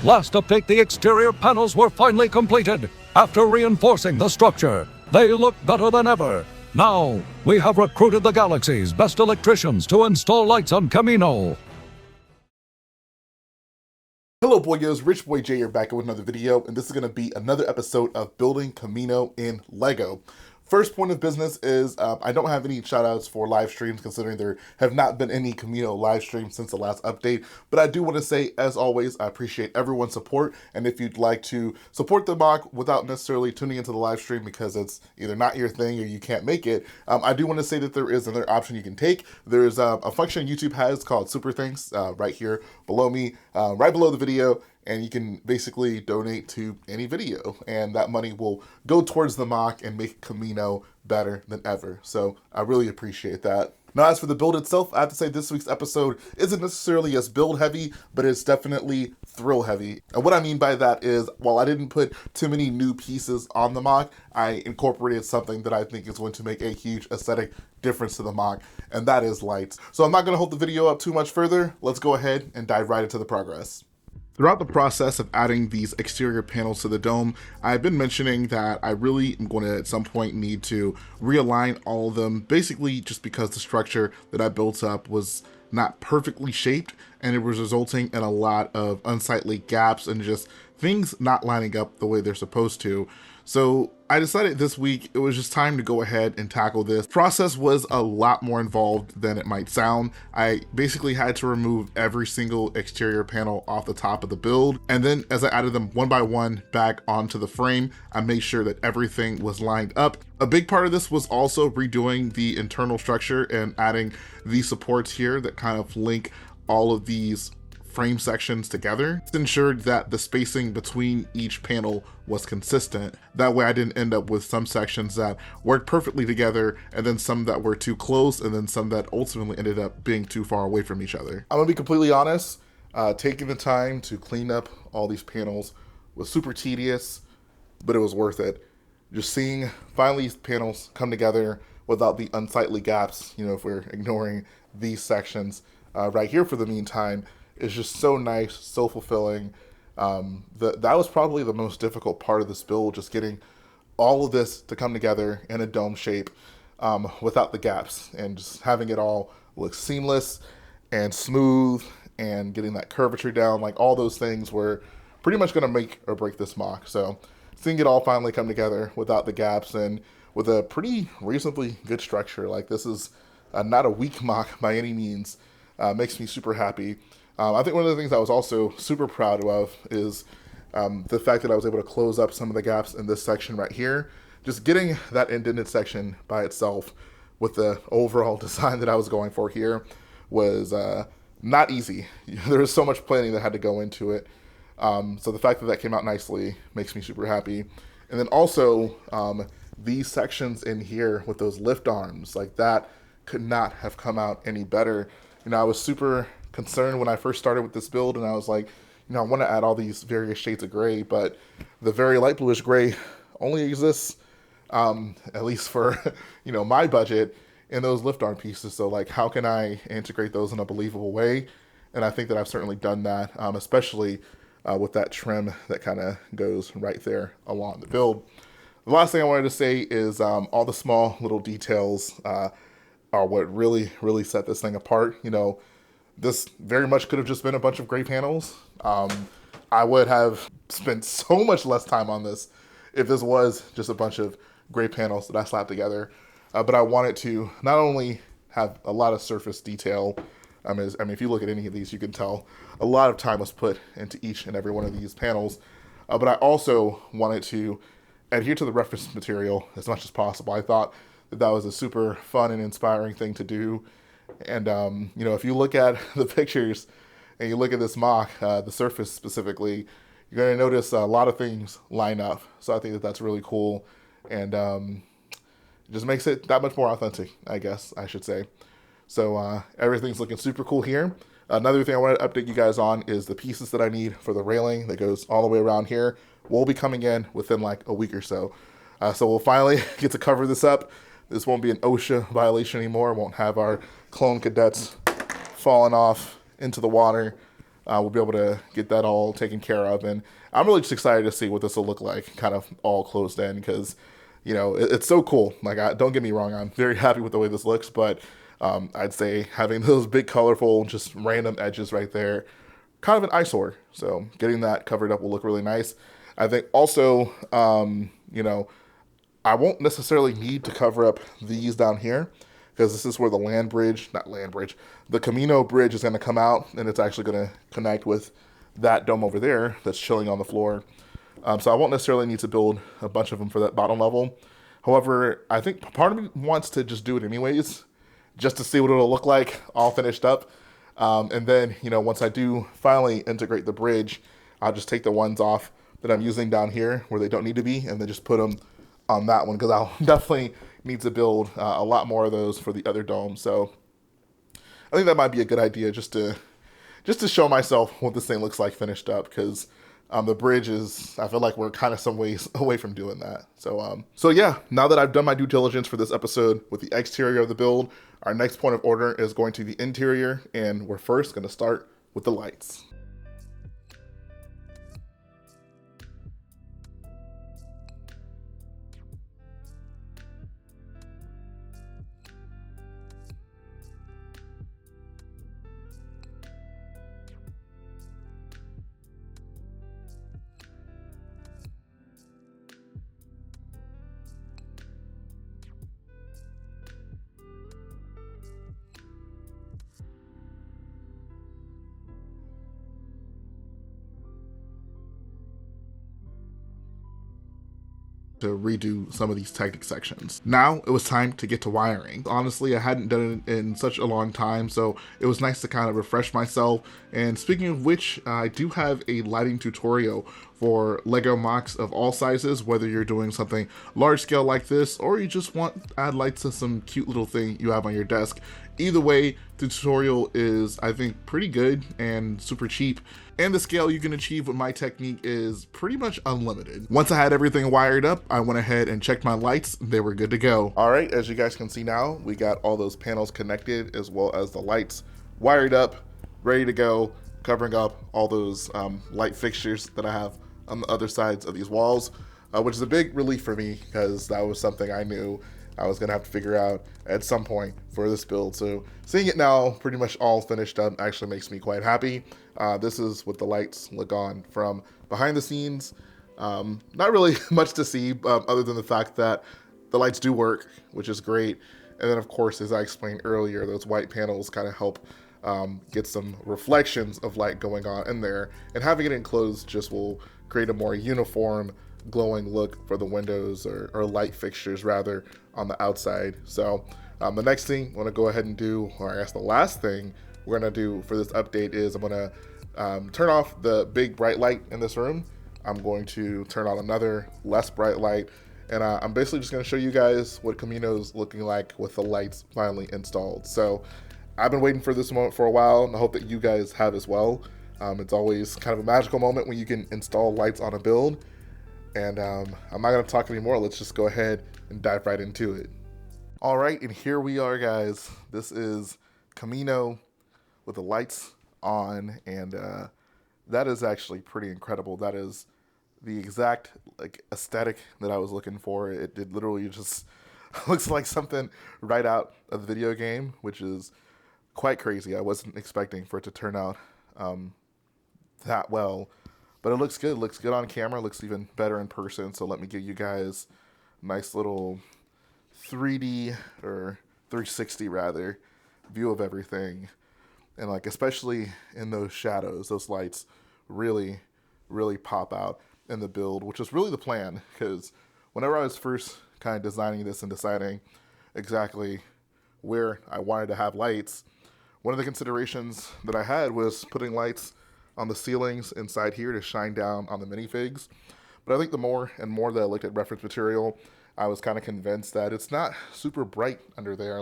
Last update, the exterior panels were finally completed. After reinforcing the structure, they look better than ever. Now, we have recruited the galaxy's best electricians to install lights on Kamino. Hello boyos, Rich Boy J here back with another video, and this is going to be another episode of building Kamino in Lego. First point of business is I don't have any shoutouts for live streams, considering there have not been any Kamino live streams since the last update, but I do want to say, as always, I appreciate everyone's support, and if you'd like to support the mock without necessarily tuning into the live stream because it's either not your thing or you can't make it, I do want to say that there is another option you can take. There's a function YouTube has called Super Thanks right here below me, right below the video, and you can basically donate to any video, and that money will go towards the mock and make Kamino better than ever. So I really appreciate that. Now, as for the build itself, I have to say this week's episode isn't necessarily as build heavy, but it's definitely thrill heavy. And what I mean by that is, while I didn't put too many new pieces on the mock, I incorporated something that I think is going to make a huge aesthetic difference to the mock, and that is lights. So I'm not going to hold the video up too much further. Let's go ahead and dive right into the progress. Throughout the process of adding these exterior panels to the dome, I've been mentioning that I really am going to at some point need to realign all of them, basically just because the structure that I built up was not perfectly shaped, and it was resulting in a lot of unsightly gaps and just things not lining up the way they're supposed to. So I decided this week it was just time to go ahead and tackle this. Process was a lot more involved than it might sound. I basically had to remove every single exterior panel off the top of the build, and then as I added them one by one back onto the frame, I made sure that everything was lined up. A big part of this was also redoing the internal structure and adding these supports here that kind of link all of these frame sections together. It ensured that the spacing between each panel was consistent. That way I didn't end up with some sections that worked perfectly together and then some that were too close and then some that ultimately ended up being too far away from each other. I'm gonna be completely honest, taking the time to clean up all these panels was super tedious, but it was worth it. Just seeing finally these panels come together without the unsightly gaps, you know, if we're ignoring these sections right here for the meantime, is just so nice, so fulfilling. That was probably the most difficult part of this build, just getting all of this to come together in a dome shape without the gaps, and just having it all look seamless and smooth and getting that curvature down. Like, all those things were pretty much going to make or break this mock. So seeing it all finally come together without the gaps and with a pretty reasonably good structure, like this is not a weak mock by any means, makes me super happy. I think one of the things I was also super proud of is the fact that I was able to close up some of the gaps in this section right here. Just getting that indented section by itself with the overall design that I was going for here was not easy. There was so much planning that had to go into it. So the fact that that came out nicely makes me super happy. And then also these sections in here with those lift arms, like that could not have come out any better. You know, I was super concerned when I first started with this build, and I was like, you know, I want to add all these various shades of gray, but the very light bluish gray only exists, at least for, you know, my budget, in those lift arm pieces. So like, how can I integrate those in a believable way? And I think that I've certainly done that, especially with that trim that kind of goes right there along the build. The last thing I wanted to say is all the small little details are what really set this thing apart. You know, this very much could have just been a bunch of gray panels. I would have spent so much less time on this if this was just a bunch of gray panels that I slapped together. But I wanted to not only have a lot of surface detail, I mean, if you look at any of these, you can tell a lot of time was put into each and every one of these panels. But I also wanted to adhere to the reference material as much as possible. I thought that that was a super fun and inspiring thing to do. And, you know, if you look at the pictures and you look at this mock, the surface specifically, you're going to notice a lot of things line up. So I think that that's really cool. And it just makes it that much more authentic, I guess I should say. So everything's looking super cool here. Another thing I wanted to update you guys on is the pieces that I need for the railing that goes all the way around here will be coming in within like a week or so. So we'll finally get to cover this up. This won't be an OSHA violation anymore. Won't have our clone cadets falling off into the water. we'll be able to get that all taken care of. And I'm really just excited to see what this will look like, kind of all closed in, because it's so cool. Like, don't get me wrong, I'm very happy with the way this looks, but I'd say having those big, colorful, just random edges right there, kind of an eyesore. So getting that covered up will look really nice. I think also, I won't necessarily need to cover up these down here, because this is where the the Kamino bridge is going to come out, and it's actually going to connect with that dome over there that's chilling on the floor. So I won't necessarily need to build a bunch of them for that bottom level. However, I think part of me wants to just do it anyways, just to see what it'll look like all finished up. And then, once I do finally integrate the bridge, I'll just take the ones off that I'm using down here where they don't need to be, and then just put them on that one, because I'll definitely need to build a lot more of those for the other domes. So I think that might be a good idea, just to show myself what this thing looks like finished up, because the bridge is, I feel like we're kind of some ways away from doing that. So yeah, now that I've done my due diligence for this episode with the exterior of the build, our next point of order is going to the interior, and we're first going to start with the lights. To redo some of these Technic sections. Now it was time to get to wiring. Honestly, I hadn't done it in such a long time, so it was nice to kind of refresh myself. And speaking of which, I do have a lighting tutorial for Lego MOCs of all sizes, whether you're doing something large scale like this, or you just want to add lights to some cute little thing you have on your desk. Either way, the tutorial is, I think, pretty good and super cheap. And the scale you can achieve with my technique is pretty much unlimited. Once I had everything wired up, I went ahead and checked my lights. They were good to go. All right, as you guys can see now, we got all those panels connected, as well as the lights wired up, ready to go, covering up all those light fixtures that I have on the other sides of these walls, which is a big relief for me, because that was something I knew I was gonna have to figure out at some point for this build. So seeing it now pretty much all finished up actually makes me quite happy. This is what the lights look on from behind the scenes. Not really much to see, other than the fact that the lights do work, which is great. And then of course, as I explained earlier, those white panels kind of help get some reflections of light going on in there, and having it enclosed just will create a more uniform glowing look for the windows, or light fixtures rather, on the outside. So the next thing I'm going to go ahead and do, or I guess the last thing we're going to do for this update, is I'm going to turn off the big bright light in this room. I'm going to turn on another less bright light, and I'm basically just going to show you guys what Kamino's looking like with the lights finally installed. So I've been waiting for this moment for a while, and I hope that you guys have as well. It's always kind of a magical moment when you can install lights on a build. And I'm not going to talk anymore. Let's just go ahead and dive right into it. All right, and here we are, guys. This is Kamino with the lights on, and that is actually pretty incredible. That is the exact aesthetic that I was looking for. It literally just looks like something right out of the video game, which is quite crazy. I wasn't expecting for it to turn out that well. But it looks good. It looks good on camera. It looks even better in person. So let me give you guys a nice little 3D, or 360 rather, view of everything. And especially in those shadows, those lights really, really pop out in the build, which is really the plan. Because whenever I was first kind of designing this and deciding exactly where I wanted to have lights, one of the considerations that I had was putting lights on the ceilings inside here to shine down on the minifigs. But I think the more and more that I looked at reference material, I was kind of convinced that it's not super bright under there.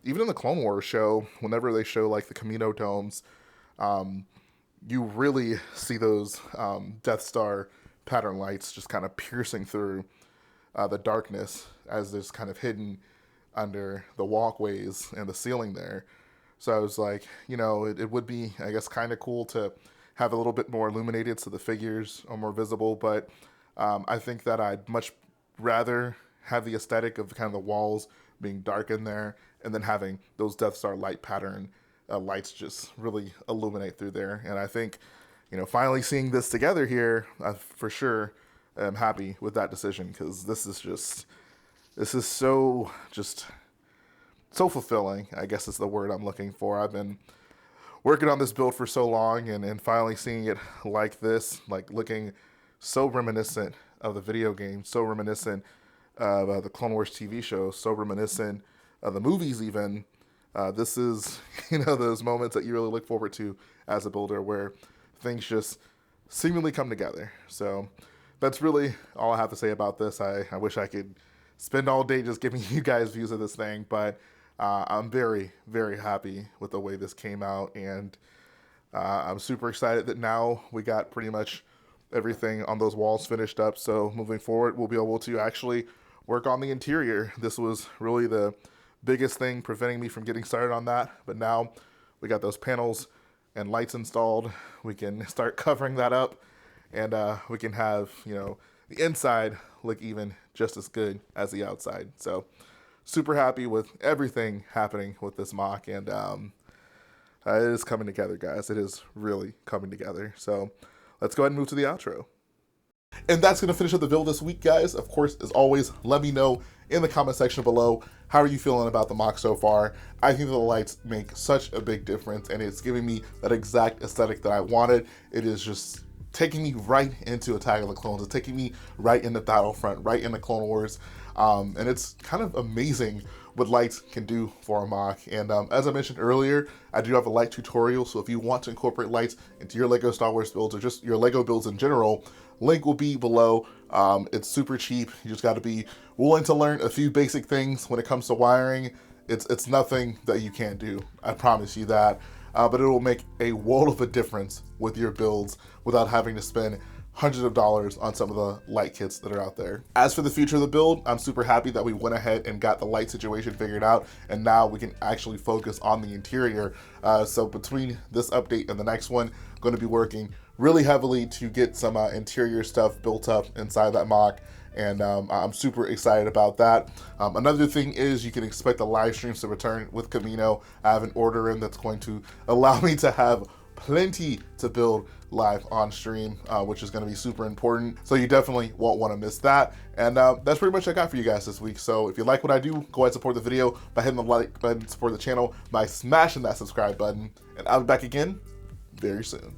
Even in the Clone Wars show, whenever they show the Kamino domes, you really see those Death Star pattern lights just kind of piercing through the darkness as it's kind of hidden under the walkways and the ceiling there. So I was like, you know, it would be, I guess, kind of cool to have a little bit more illuminated so the figures are more visible. But I think that I'd much rather have the aesthetic of kind of the walls being dark in there, and then having those Death Star light pattern lights just really illuminate through there. And I think, you know, finally seeing this together here, I for sure am happy with that decision, because this is so fulfilling, I guess is the word I'm looking for. I've been working on this build for so long, and finally seeing it like this, like looking so reminiscent of the video game, so reminiscent of the Clone Wars TV show, so reminiscent of the movies even. This is, you know, those moments that you really look forward to as a builder, where things just seemingly come together. So that's really all I have to say about this. I wish I could spend all day just giving you guys views of this thing, but I'm very, very happy with the way this came out, and I'm super excited that now we got pretty much everything on those walls finished up. So moving forward, we'll be able to actually work on the interior. This was really the biggest thing preventing me from getting started on that, but now we got those panels and lights installed. We can start covering that up, and we can have, you know, the inside look even just as good as the outside. So super happy with everything happening with this mock, and it is coming together, guys. It is really coming together. So let's go ahead and move to the outro. And that's going to finish up the build this week, guys. Of course, as always, let me know in the comment section below, how are you feeling about the mock so far? I think the lights make such a big difference, and it's giving me that exact aesthetic that I wanted. It is just taking me right into Attack of the Clones. It's taking me right into Battlefront, right into Clone Wars. And it's kind of amazing what lights can do for a mock. And as I mentioned earlier, I do have a light tutorial, so if you want to incorporate lights into your LEGO Star Wars builds, or just your LEGO builds in general, link will be below. It's super cheap. You just got to be willing to learn a few basic things when it comes to wiring. It's nothing that you can't do, I promise you that. But it will make a world of a difference with your builds without having to spend hundreds of dollars on some of the light kits that are out there. As for the future of the build, I'm super happy that we went ahead and got the light situation figured out, and now we can actually focus on the interior. So between this update and the next one, I'm going to be working really heavily to get some interior stuff built up inside that mock, and I'm super excited about that. Another thing is, you can expect the live streams to return with Kamino. I have an order in that's going to allow me to have plenty to build live on stream, which is going to be super important. So you definitely won't want to miss that. And that's pretty much what I got for you guys this week. So if you like what I do, go ahead and support the video by hitting the like button, support the channel by smashing that subscribe button. And I'll be back again very soon.